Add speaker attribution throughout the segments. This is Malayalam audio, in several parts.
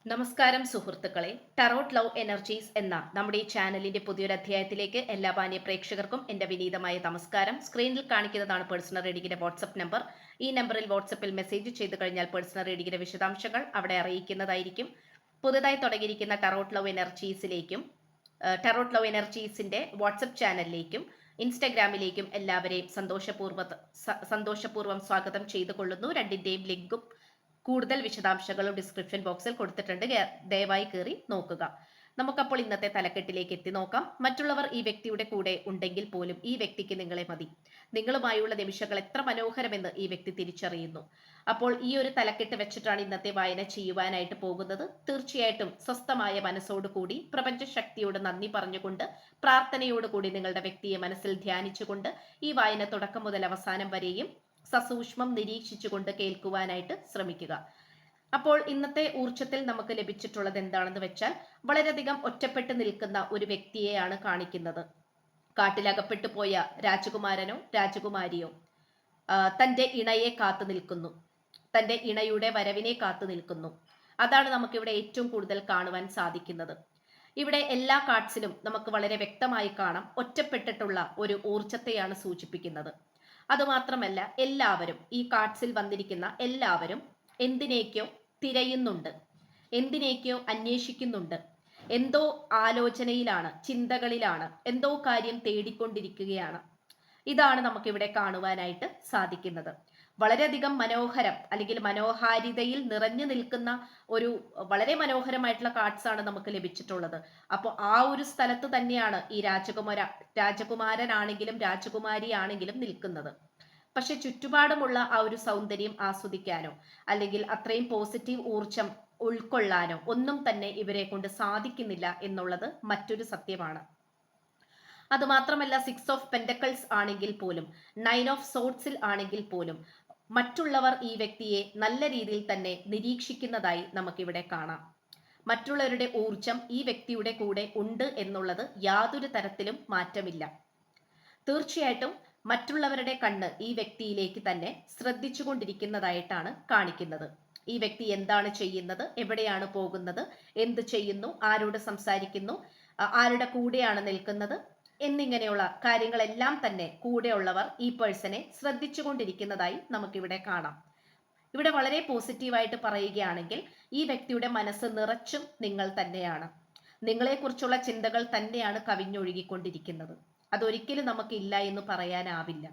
Speaker 1: നമസ്കാരം സുഹൃത്തുക്കളെ, ടറോട്ട് ലവ് എനർജീസ് എന്ന നമ്മുടെ ഈ ചാനലിന്റെ പുതിയൊരു അധ്യായത്തിലേക്ക് എല്ലാ മാന്യ പ്രേക്ഷകർക്കും എന്റെ വിനീതമായ നമസ്കാരം. സ്ക്രീനിൽ കാണിക്കുന്നതാണ് പേഴ്സണൽ റീഡിങ്ങിന്റെ വാട്സ്ആപ്പ് നമ്പർ. ഈ നമ്പറിൽ വാട്സ്ആപ്പിൽ മെസ്സേജ് ചെയ്തു കഴിഞ്ഞാൽ പേഴ്സണൽ റീഡിങ്ങിന്റെ വിശദാംശങ്ങൾ അവിടെ അറിയിക്കുന്നതായിരിക്കും. പുതുതായി തുടങ്ങിയിരിക്കുന്ന ടറോട്ട് ലവ് എനർജീസിലേക്കും ടറോട്ട് ലവ് എനർജീസിന്റെ വാട്സ്ആപ്പ് ചാനലിലേക്കും ഇൻസ്റ്റഗ്രാമിലേക്കും എല്ലാവരെയും സന്തോഷപൂർവ്വം സ്വാഗതം ചെയ്തുകൊള്ളുന്നു. രണ്ടിന്റെയും ലിങ്കും കൂടുതൽ വിശദാംശങ്ങളും ഡിസ്ക്രിപ്ഷൻ ബോക്സിൽ കൊടുത്തിട്ടുണ്ട്. ദയവായി കയറി നോക്കുക. നമുക്കപ്പോൾ ഇന്നത്തെ തലക്കെട്ടിലേക്ക് എത്തി നോക്കാം. മറ്റുള്ളവർ ഈ വ്യക്തിയുടെ കൂടെ ഉണ്ടെങ്കിൽ പോലും ഈ വ്യക്തിക്ക് നിങ്ങളെ മതി. നിങ്ങളുമായുള്ള നിമിഷങ്ങൾ എത്ര മനോഹരമെന്ന് ഈ വ്യക്തി തിരിച്ചറിയുന്നു. അപ്പോൾ ഈ ഒരു തലക്കെട്ട് വെച്ചിട്ടാണ് ഇന്നത്തെ വായന ചെയ്യുവാനായിട്ട് പോകുന്നത്. തീർച്ചയായിട്ടും സ്വസ്ഥമായ മനസ്സോടുകൂടി പ്രപഞ്ച ശക്തിയോട് നന്ദി പറഞ്ഞുകൊണ്ട് പ്രാർത്ഥനയോടുകൂടി നിങ്ങളുടെ വ്യക്തിയെ മനസ്സിൽ ധ്യാനിച്ചുകൊണ്ട് ഈ വായന തുടക്കം മുതൽ അവസാനം വരെയും സസൂക്ഷ്മം നിരീക്ഷിച്ചുകൊണ്ട് കേൾക്കുവാനായിട്ട് ശ്രമിക്കുക. അപ്പോൾ ഇന്നത്തെ ഊർജ്ജത്തിൽ നമുക്ക് ലഭിച്ചിട്ടുള്ളത് എന്താണെന്ന് വെച്ചാൽ, വളരെയധികം ഒറ്റപ്പെട്ട് നിൽക്കുന്ന ഒരു വ്യക്തിയെയാണ് കാണിക്കുന്നത്. കാട്ടിലകപ്പെട്ടു പോയ രാജകുമാരനോ രാജകുമാരിയോ തന്റെ ഇണയെ കാത്തു നിൽക്കുന്നു, തന്റെ ഇണയുടെ വരവിനെ കാത്തു നിൽക്കുന്നു. അതാണ് നമുക്കിവിടെ ഏറ്റവും കൂടുതൽ കാണുവാൻ സാധിക്കുന്നത്. ഇവിടെ എല്ലാ കാർഡ്സിലും നമുക്ക് വളരെ വ്യക്തമായി കാണാം, ഒറ്റപ്പെട്ടിട്ടുള്ള ഒരു ഊർജത്തെയാണ് സൂചിപ്പിക്കുന്നത്. അതുമാത്രമല്ല, എല്ലാവരും ഈ കാർഡ്സിൽ വന്നിരിക്കുന്ന എല്ലാവരും എന്തിനേക്കോ തിരയുന്നുണ്ട്, എന്തിനേക്കോ അന്വേഷിക്കുന്നുണ്ട്, എന്തോ ആലോചനയിലാണ്, ചിന്തകളിലാണ്, എന്തോ കാര്യം തേടിക്കൊണ്ടിരിക്കുകയാണ്. ഇതാണ് നമുക്കിവിടെ കാണുവാനായിട്ട് സാധിക്കുന്നത്. വളരെയധികം മനോഹരം അല്ലെങ്കിൽ മനോഹാരിതയിൽ നിറഞ്ഞു നിൽക്കുന്ന ഒരു വളരെ മനോഹരമായിട്ടുള്ള കാർഡ്സ് ആണ് നമുക്ക് ലഭിച്ചിട്ടുള്ളത്. അപ്പോൾ ആ ഒരു സ്ഥലത്ത് തന്നെയാണ് ഈ രാജകുമാരനാണെങ്കിലും രാജകുമാരി ആണെങ്കിലും നിൽക്കുന്നത്. പക്ഷെ ചുറ്റുപാടുമുള്ള ആ ഒരു സൗന്ദര്യം ആസ്വദിക്കാനോ അല്ലെങ്കിൽ അത്രയും പോസിറ്റീവ് ഊർജം ഉൾക്കൊള്ളാനോ ഒന്നും തന്നെ ഇവരെ കൊണ്ട് സാധിക്കുന്നില്ല എന്നുള്ളത് മറ്റൊരു സത്യമാണ്. അതുമാത്രമല്ല, 6 ഓഫ് പെന്റക്കിൾസ് ആണെങ്കിൽ പോലും, 9 ഓഫ് സോർട്സിൽ ആണെങ്കിൽ പോലും മറ്റുള്ളവർ ഈ വ്യക്തിയെ നല്ല രീതിയിൽ തന്നെ നിരീക്ഷിക്കുന്നതായി നമുക്കിവിടെ കാണാം. മറ്റുള്ളവരുടെ ഊർജം ഈ വ്യക്തിയുടെ കൂടെ ഉണ്ട് എന്നുള്ളത് യാതൊരു തരത്തിലും മാറ്റമില്ല. തീർച്ചയായിട്ടും മറ്റുള്ളവരുടെ കണ്ണ് ഈ വ്യക്തിയിലേക്ക് തന്നെ ശ്രദ്ധിച്ചുകൊണ്ടിരിക്കുന്നതായിട്ടാണ് കാണിക്കുന്നത്. ഈ വ്യക്തി എന്താണ് ചെയ്യുന്നത്, എവിടെയാണ് പോകുന്നത്, എന്ത് ചെയ്യുന്നു, ആരോട് സംസാരിക്കുന്നു, ആരുടെ കൂടെയാണ് നിൽക്കുന്നത് എന്നിങ്ങനെയുള്ള കാര്യങ്ങളെല്ലാം തന്നെ കൂടെയുള്ളവർ ഈ പേഴ്സണെ ശ്രദ്ധിച്ചുകൊണ്ടിരിക്കുന്നതായി നമുക്കിവിടെ കാണാം. ഇവിടെ വളരെ പോസിറ്റീവായിട്ട് പറയുകയാണെങ്കിൽ, ഈ വ്യക്തിയുടെ മനസ്സ് നിറച്ചും നിങ്ങൾ തന്നെയാണ്. നിങ്ങളെക്കുറിച്ചുള്ള ചിന്തകൾ തന്നെയാണ് കവിഞ്ഞൊഴുകിക്കൊണ്ടിരിക്കുന്നത്. അതൊരിക്കലും നമുക്ക് ഇല്ല എന്ന് പറയാനാവില്ല.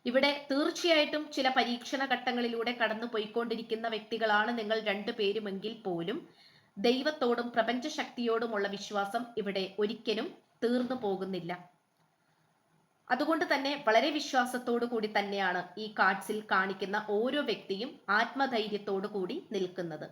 Speaker 1: ഇവിടെ തീർച്ചയായിട്ടും ചില പരീക്ഷണ ഘട്ടങ്ങളിലൂടെ കടന്നു പോയിക്കൊണ്ടിരിക്കുന്ന വ്യക്തികളാണ് നിങ്ങൾ രണ്ടുപേരുമെങ്കിൽ പോലും ദൈവത്തോടും പ്രപഞ്ച ശക്തിയോടുമുള്ള വിശ്വാസം ഇവിടെ ഒരിക്കലും തീർന്നു പോകുന്നില്ല. അതുകൊണ്ട് തന്നെ വളരെ വിശ്വാസത്തോടു കൂടി തന്നെയാണ് ഈ കാർഡ്സിൽ കാണിക്കുന്ന ഓരോ വ്യക്തിയും ആത്മധൈര്യത്തോടു കൂടി നിൽക്കുന്നത്.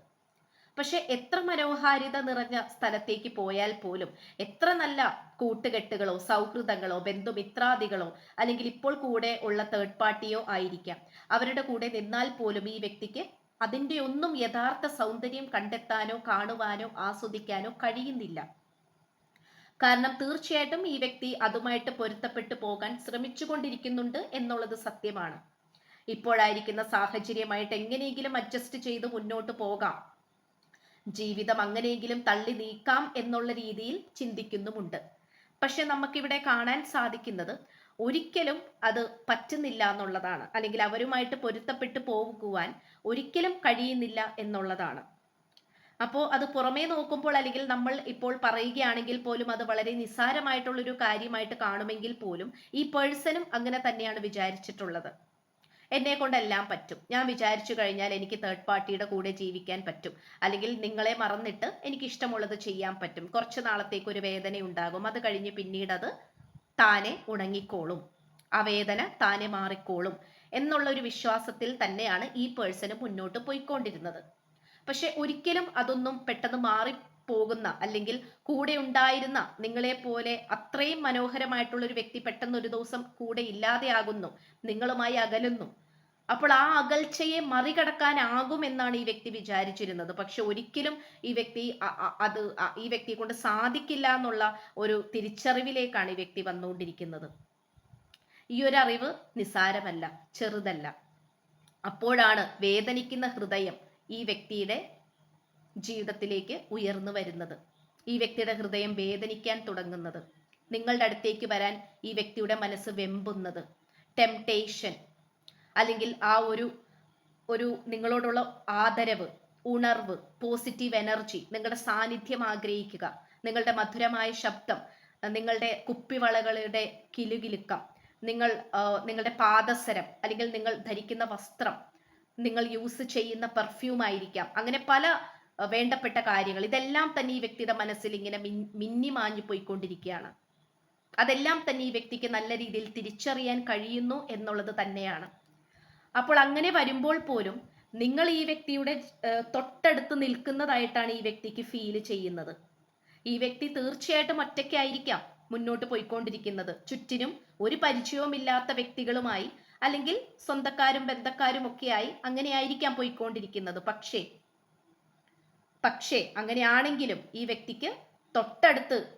Speaker 1: പക്ഷെ എത്ര മനോഹാരിത നിറഞ്ഞ സ്ഥലത്തേക്ക് പോയാൽ പോലും, എത്ര നല്ല കൂട്ടുകെട്ടുകളോ സൗഹൃദങ്ങളോ ബന്ധുമിത്രാദികളോ അല്ലെങ്കിൽ ഇപ്പോൾ കൂടെ ഉള്ള തേർഡ് പാർട്ടിയോ ആയിരിക്കാം, അവരുടെ കൂടെ നിന്നാൽ പോലും ഈ വ്യക്തിക്ക് അതിൻ്റെ ഒന്നും യഥാർത്ഥ സൗന്ദര്യം കണ്ടെത്താനോ കാണുവാനോ ആസ്വദിക്കാനോ കഴിയുന്നില്ല. കാരണം തീർച്ചയായിട്ടും ഈ വ്യക്തി അതുമായിട്ട് പൊരുത്തപ്പെട്ടു പോകാൻ ശ്രമിച്ചുകൊണ്ടിരിക്കുന്നുണ്ട് എന്നുള്ളത് സത്യമാണ്. ഇപ്പോഴായിരിക്കുന്ന സാഹചര്യമായിട്ട് എങ്ങനെയെങ്കിലും അഡ്ജസ്റ്റ് ചെയ്ത് മുന്നോട്ട് പോകാം, ജീവിതം അങ്ങനെയെങ്കിലും തള്ളി നീക്കാം എന്നുള്ള രീതിയിൽ ചിന്തിക്കുന്നുമുണ്ട്. പക്ഷെ നമുക്കിവിടെ കാണാൻ സാധിക്കുന്നത് ഒരിക്കലും അത് പറ്റുന്നില്ല എന്നുള്ളതാണ്, അല്ലെങ്കിൽ അവരുമായിട്ട് പൊരുത്തപ്പെട്ടു പോകുവാൻ ഒരിക്കലും കഴിയുന്നില്ല എന്നുള്ളതാണ്. അപ്പോൾ അത് പുറമേ നോക്കുമ്പോൾ അല്ലെങ്കിൽ നമ്മൾ ഇപ്പോൾ പറയുകയാണെങ്കിൽ പോലും അത് വളരെ നിസ്സാരമായിട്ടുള്ളൊരു കാര്യമായിട്ട് കാണുമെങ്കിൽ പോലും ഈ പേഴ്സണും അങ്ങനെ തന്നെയാണ് വിചാരിച്ചിട്ടുള്ളത്. എന്നെ കൊണ്ടെല്ലാം പറ്റും, ഞാൻ വിചാരിച്ചു കഴിഞ്ഞാൽ എനിക്ക് തേർഡ് പാർട്ടിയുടെ കൂടെ ജീവിക്കാൻ പറ്റും, അല്ലെങ്കിൽ നിങ്ങളെ മറന്നിട്ട് എനിക്ക് ഇഷ്ടമുള്ളത് ചെയ്യാൻ പറ്റും, കുറച്ച് നാളത്തേക്ക് ഒരു വേദന ഉണ്ടാകും, അത് കഴിഞ്ഞ് പിന്നീട് അത് താനെ ഉണങ്ങിക്കോളും, ആ വേദന താനെ മാറിക്കോളും എന്നുള്ള ഒരു വിശ്വാസത്തിൽ തന്നെയാണ് ഈ പേഴ്സൺ മുന്നോട്ട് പോയിക്കൊണ്ടിരുന്നത്. പക്ഷെ ഒരിക്കലും അതൊന്നും പെട്ടെന്ന് മാറിപ്പോകുന്ന അല്ലെങ്കിൽ കൂടെ ഉണ്ടായിരുന്ന നിങ്ങളെ പോലെ അത്രയും മനോഹരമായിട്ടുള്ള ഒരു വ്യക്തി പെട്ടെന്ന് ഒരു ദിവസം കൂടെ ഇല്ലാതെയാകുന്നു, നിങ്ങളുമായി അകലുന്നു. അപ്പോൾ ആ അകൽച്ചയെ മറികടക്കാനാകുമെന്നാണ് ഈ വ്യക്തി വിചാരിച്ചിരുന്നത്. പക്ഷെ ഒരിക്കലും ഈ വ്യക്തി ഈ വ്യക്തിയെ കൊണ്ട് സാധിക്കില്ല എന്നുള്ള ഒരു തിരിച്ചറിവിലേക്കാണ് ഈ വ്യക്തി വന്നുകൊണ്ടിരിക്കുന്നത്. ഈ ഒരു അറിവ് നിസാരമല്ല, ചെറുതല്ല. അപ്പോഴാണ് വേദനിക്കുന്ന ഹൃദയം ഈ വ്യക്തിയുടെ ജീവിതത്തിലേക്ക് ഉയർന്നു വരുന്നത്, ഈ വ്യക്തിയുടെ ഹൃദയം വേദനിക്കാൻ തുടങ്ങുന്നത്, നിങ്ങളുടെ അടുത്തേക്ക് വരാൻ ഈ വ്യക്തിയുടെ മനസ്സ് വെമ്പുന്നത്, ടെംപ്ടേഷൻ അല്ലെങ്കിൽ ആ ഒരു നിങ്ങളോടുള്ള ആദരവ്, ഉണർവ്, പോസിറ്റീവ് എനർജി, നിങ്ങളുടെ സാന്നിധ്യം ആഗ്രഹിക്കുക, നിങ്ങളുടെ മധുരമായ ശബ്ദം, നിങ്ങളുടെ കുപ്പിവളകളുടെ കിലുകിലുക്കം, നിങ്ങളുടെ പാദസരം അല്ലെങ്കിൽ നിങ്ങൾ ധരിക്കുന്ന വസ്ത്രം, നിങ്ങൾ യൂസ് ചെയ്യുന്ന പെർഫ്യൂം ആയിരിക്കാം, അങ്ങനെ പല വേണ്ടപ്പെട്ട കാര്യങ്ങൾ, ഇതെല്ലാം തന്നെ ഈ വ്യക്തിയുടെ മനസ്സിൽ ഇങ്ങനെ മിന്നിമാഞ്ഞു പോയിക്കൊണ്ടിരിക്കുകയാണ്. അതെല്ലാം തന്നെ ഈ വ്യക്തിക്ക് നല്ല രീതിയിൽ തിരിച്ചറിയാൻ കഴിയുന്നു എന്നുള്ളത് തന്നെയാണ്. അപ്പോൾ അങ്ങനെ വരുമ്പോൾ പോലും നിങ്ങൾ ഈ വ്യക്തിയുടെ തൊട്ടടുത്ത് നിൽക്കുന്നതായിട്ടാണ് ഈ വ്യക്തിക്ക് ഫീൽ ചെയ്യുന്നത്. ഈ വ്യക്തി തീർച്ചയായിട്ടും ഒറ്റയ്ക്കായിരിക്കാം മുന്നോട്ട് പോയിക്കൊണ്ടിരിക്കുന്നത്. ചുറ്റിനും ഒരു പരിചയവുമില്ലാത്ത വ്യക്തികളുമായി അല്ലെങ്കിൽ സ്വന്തക്കാരും ബന്ധക്കാരും ഒക്കെയായി അങ്ങനെയായിരിക്കാം പോയിക്കൊണ്ടിരിക്കുന്നത്. പക്ഷേ അങ്ങനെയാണെങ്കിലും ഈ വ്യക്തിക്ക്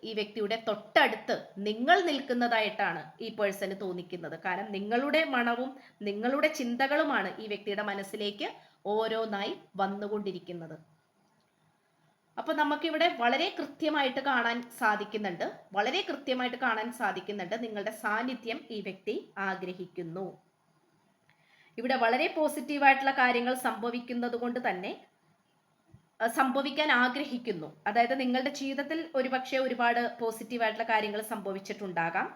Speaker 1: ഈ വ്യക്തിയുടെ തൊട്ടടുത്ത് നിങ്ങൾ നിൽക്കുന്നതായിട്ടാണ് ഈ പേഴ്സണ് തോന്നിക്കുന്നത്. കാരണം നിങ്ങളുടെ മണവും നിങ്ങളുടെ ചിന്തകളുമാണ് ഈ വ്യക്തിയുടെ മനസ്സിലേക്ക് ഓരോന്നായി വന്നുകൊണ്ടിരിക്കുന്നത്. അപ്പൊ നമുക്കിവിടെ വളരെ കൃത്യമായിട്ട് കാണാൻ സാധിക്കുന്നുണ്ട് നിങ്ങളുടെ സാന്നിധ്യം ഈ വ്യക്തി ആഗ്രഹിക്കുന്നു. ഇവിടെ വളരെ പോസിറ്റീവായിട്ടുള്ള കാര്യങ്ങൾ സംഭവിക്കുന്നത് കൊണ്ട് തന്നെ സംഭവിക്കാൻ ആഗ്രഹിക്കുന്നു. അതായത് നിങ്ങളുടെ ജീവിതത്തിൽ ഒരുപക്ഷെ ഒരുപാട് പോസിറ്റീവായിട്ടുള്ള കാര്യങ്ങൾ സംഭവിച്ചിട്ടുണ്ടാകാം.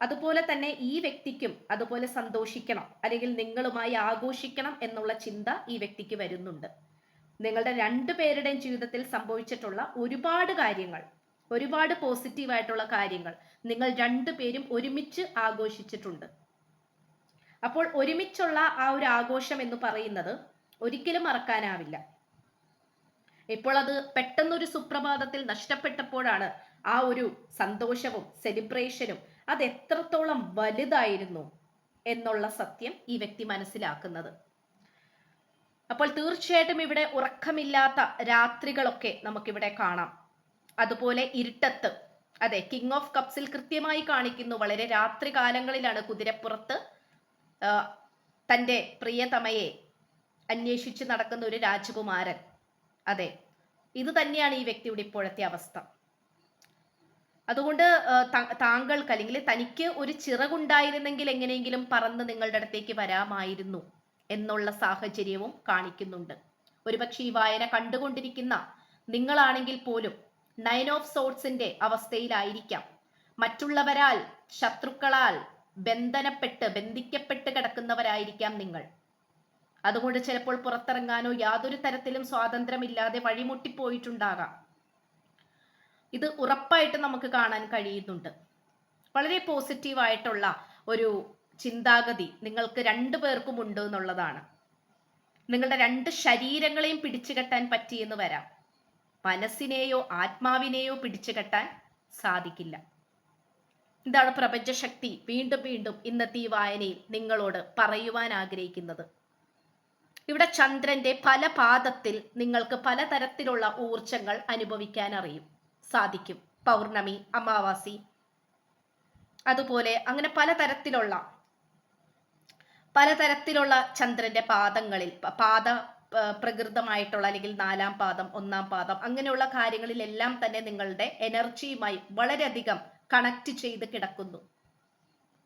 Speaker 1: അതുപോലെ തന്നെ ഈ വ്യക്തിക്കും അതുപോലെ സന്തോഷിക്കണം അല്ലെങ്കിൽ നിങ്ങളുമായി ആഘോഷിക്കണം എന്നുള്ള ചിന്ത ഈ വ്യക്തിക്ക് വരുന്നുണ്ട്. നിങ്ങളുടെ രണ്ടുപേരുടെയും ജീവിതത്തിൽ സംഭവിച്ചിട്ടുള്ള ഒരുപാട് കാര്യങ്ങൾ, ഒരുപാട് പോസിറ്റീവായിട്ടുള്ള കാര്യങ്ങൾ നിങ്ങൾ രണ്ടുപേരും ഒരുമിച്ച് ആഘോഷിച്ചിട്ടുണ്ട്. അപ്പോൾ ഒരുമിച്ചുള്ള ആ ഒരു ആഘോഷം എന്ന് പറയുന്നത് ഒരിക്കലും മറക്കാനാവില്ല. ഇപ്പോൾ അത് പെട്ടെന്നൊരു സുപ്രഭാതത്തിൽ നഷ്ടപ്പെട്ടപ്പോഴാണ് ആ ഒരു സന്തോഷവും സെലിബ്രേഷനും അത് എത്രത്തോളം വലുതായിരുന്നു എന്നുള്ള സത്യം ഈ വ്യക്തി മനസ്സിലാക്കുന്നത്. അപ്പോൾ തീർച്ചയായിട്ടും ഇവിടെ ഉറക്കമില്ലാത്ത രാത്രികളൊക്കെ നമുക്കിവിടെ കാണാം. അതുപോലെ ഇരുട്ടത്ത്, അതെ, കിങ് ഓഫ് കപ്സിൽ കൃത്യമായി കാണിക്കുന്നു, വളരെ രാത്രി കാലങ്ങളിലാണ് കുതിരപ്പുറത്ത് തൻ്റെ പ്രിയതമയെ അന്വേഷിച്ച് നടക്കുന്ന ഒരു രാജകുമാരൻ. അതെ, ഇത് തന്നെയാണ് ഈ വ്യക്തിയുടെ ഇപ്പോഴത്തെ അവസ്ഥ. അതുകൊണ്ട് താങ്കൾക്ക് അല്ലെങ്കിൽ തനിക്ക് ഒരു ചിറകുണ്ടായിരുന്നെങ്കിൽ എങ്ങനെയെങ്കിലും പറന്ന് നിങ്ങളുടെ അടുത്തേക്ക് വരാമായിരുന്നു എന്നുള്ള സാഹചര്യവും കാണിക്കുന്നുണ്ട്. ഒരുപക്ഷെ ഈ വായന കണ്ടുകൊണ്ടിരിക്കുന്ന നിങ്ങളാണെങ്കിൽ പോലും 9 ഓഫ് സോർട്സിന്റെ അവസ്ഥയിലായിരിക്കാം. മറ്റുള്ളവരാൽ, ശത്രുക്കളാൽ ബന്ധിക്കപ്പെട്ട് കിടക്കുന്നവരായിരിക്കാം നിങ്ങൾ. അതുകൊണ്ട് ചിലപ്പോൾ പുറത്തിറങ്ങാനോ യാതൊരു തരത്തിലും സ്വാതന്ത്ര്യമില്ലാതെ വഴിമുട്ടിപ്പോയിട്ടുണ്ടാകാം. ഇത് ഉറപ്പായിട്ട് നമുക്ക് കാണാൻ കഴിയുന്നുണ്ട്. വളരെ പോസിറ്റീവായിട്ടുള്ള ഒരു ചിന്താഗതി നിങ്ങൾക്ക് രണ്ടുപേർക്കും ഉണ്ട് എന്നുള്ളതാണ്. നിങ്ങളുടെ രണ്ട് ശരീരങ്ങളെയും പിടിച്ചുകെട്ടാൻ പറ്റിയെന്ന് വരാം, മനസ്സിനെയോ ആത്മാവിനെയോ പിടിച്ചുകെട്ടാൻ സാധിക്കില്ല. ഇതാണ് പ്രപഞ്ചശക്തി വീണ്ടും വീണ്ടും ഇന്നത്തെ ഈ വായനയിൽ നിങ്ങളോട് പറയുവാൻ ആഗ്രഹിക്കുന്നത്. ഇവിടെ ചന്ദ്രന്റെ പല പാദത്തിൽ നിങ്ങൾക്ക് പലതരത്തിലുള്ള ഊർജങ്ങൾ അനുഭവിക്കാൻ സാധിക്കും. പൗർണമി, അമാവാസി, അതുപോലെ അങ്ങനെ പലതരത്തിലുള്ള ചന്ദ്രന്റെ പാദങ്ങളിൽ പ്രകൃതമായിട്ടുള്ള അല്ലെങ്കിൽ 4-ാം പാദം, 1-ാം പാദം, അങ്ങനെയുള്ള കാര്യങ്ങളിലെല്ലാം തന്നെ നിങ്ങളുടെ എനർജിയുമായി വളരെയധികം കണക്ട് ചെയ്ത് കിടക്കുന്നു.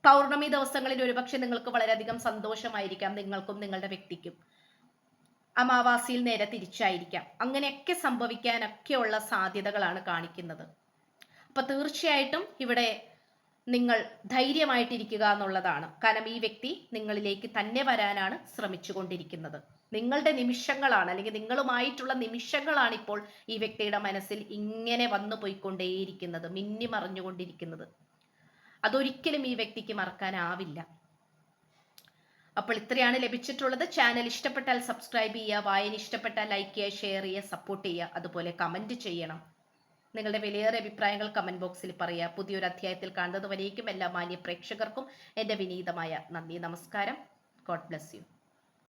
Speaker 1: പൗർണമി ദിവസങ്ങളിൽ ഒരുപക്ഷെ നിങ്ങൾക്ക് വളരെയധികം സന്തോഷമായിരിക്കാം, നിങ്ങൾക്കും നിങ്ങളുടെ വ്യക്തിക്കും. അമാവാസിയിൽ നേരെ തിരിച്ചായിരിക്കാം. അങ്ങനെയൊക്കെ സംഭവിക്കാനൊക്കെയുള്ള സാധ്യതകളാണ് കാണിക്കുന്നത്. അപ്പൊ തീർച്ചയായിട്ടും ഇവിടെ നിങ്ങൾ ധൈര്യമായിട്ടിരിക്കുക എന്നുള്ളതാണ്. കാരണം ഈ വ്യക്തി നിങ്ങളിലേക്ക് തന്നെ വരാനാണ് ശ്രമിച്ചുകൊണ്ടിരിക്കുന്നത്. നിങ്ങളുടെ നിമിഷങ്ങളാണ്, അല്ലെങ്കിൽ നിങ്ങളുമായിട്ടുള്ള നിമിഷങ്ങളാണ് ഇപ്പോൾ ഈ വ്യക്തിയുടെ മനസ്സിൽ ഇങ്ങനെ വന്നു പോയിക്കൊണ്ടേയിരിക്കുന്നത്, മിന്നി മറിഞ്ഞുകൊണ്ടിരിക്കുന്നത്. അതൊരിക്കലും ഈ വ്യക്തിക്ക് മറക്കാനാവില്ല. അപ്പോൾ ഇത്രയാണ് ലഭിച്ചിട്ടുള്ളത്. ചാനൽ ഇഷ്ടപ്പെട്ടാൽ സബ്സ്ക്രൈബ് ചെയ്യുക, വായന ഇഷ്ടപ്പെട്ടാൽ ലൈക്ക് ചെയ്യുക, ഷെയർ ചെയ്യുക, സപ്പോർട്ട് ചെയ്യുക, അതുപോലെ കമന്റ് ചെയ്യണം. നിങ്ങളുടെ വിലയേറിയ അഭിപ്രായങ്ങൾ കമന്റ് ബോക്സിൽ പറയുക. പുതിയൊരു അധ്യായത്തിൽ കാണുന്നത് വരേക്കും എല്ലാ മാന്യ പ്രേക്ഷകർക്കും എൻ്റെ വിനീതമായ നന്ദി, നമസ്കാരം. God bless you.